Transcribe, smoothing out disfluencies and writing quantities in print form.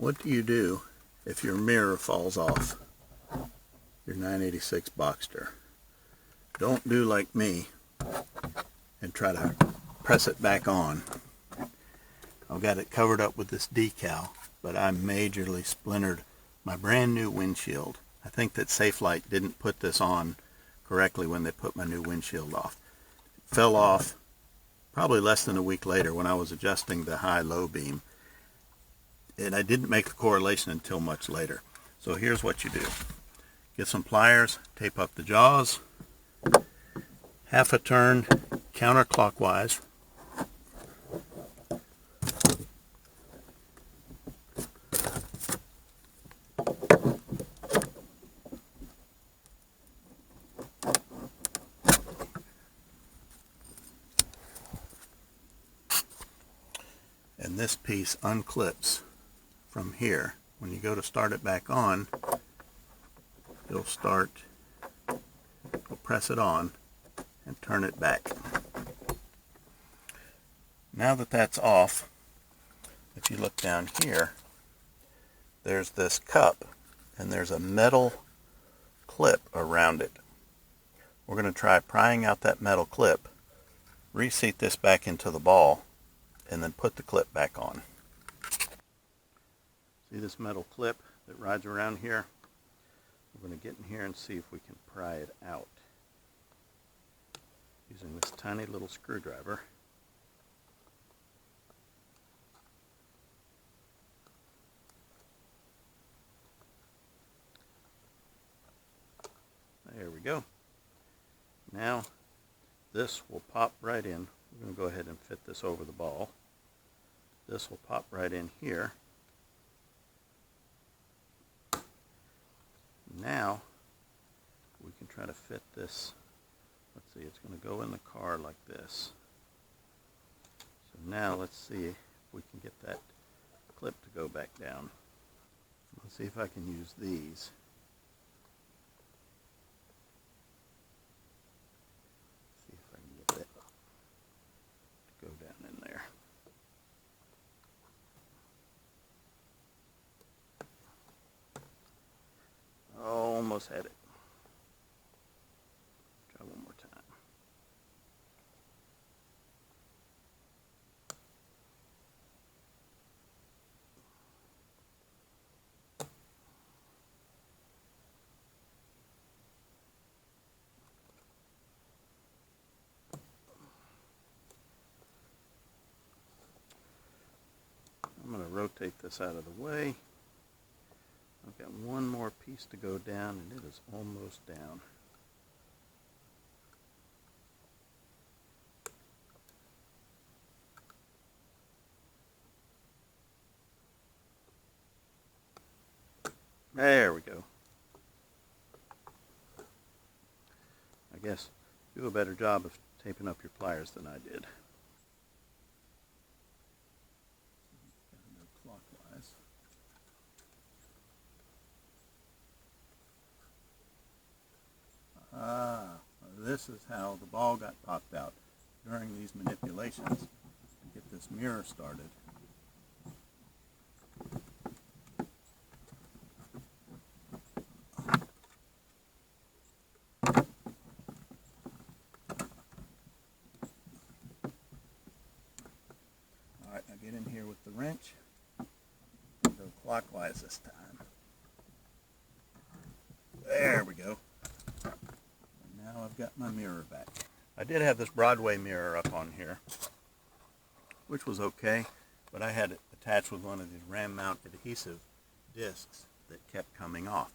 What do you do if your mirror falls off your 986 Boxster? Don't do like me and try to press it back on. I've got it covered up with this decal, but I majorly splintered my brand new windshield. I think that Safelite didn't put this on correctly when they put my new windshield off. It fell off probably less than a week later when I was adjusting the high-low beam. And I didn't make the correlation until much later. So here's what you do. Get some pliers, tape up the jaws, half a turn counterclockwise. And this piece unclips from here. When you go to start it back on, you'll press it on and turn it back. Now that that's off, if you look down here, there's this cup and there's a metal clip around it. We're going to try prying out that metal clip, reseat this back into the ball, and then put the clip back on. See this metal clip that rides around here? We're going to get in here and see if we can pry it out using this tiny little screwdriver. There we go. Now this will pop right in. We're going to go ahead and fit this over the ball. This will pop right in here. Now we can try to fit this. Let's see, it's going to go in the car like this. So now let's see if we can get that clip to go back down. Let's see if I can use these. See if I can get it to go down in there. Almost had it. Try one more time. I'm going to rotate this out of the way. I've got one more piece to go down, and it is almost down. There we go. I guess do a better job of taping up your pliers than I did. Clockwise. This is how the ball got popped out during these manipulations to get this mirror started. Alright, now get in here with the wrench and go clockwise this time. There we go. Now I've got my mirror back. I did have this Broadway mirror up on here, which was okay, but I had it attached with one of these ram mount adhesive discs that kept coming off.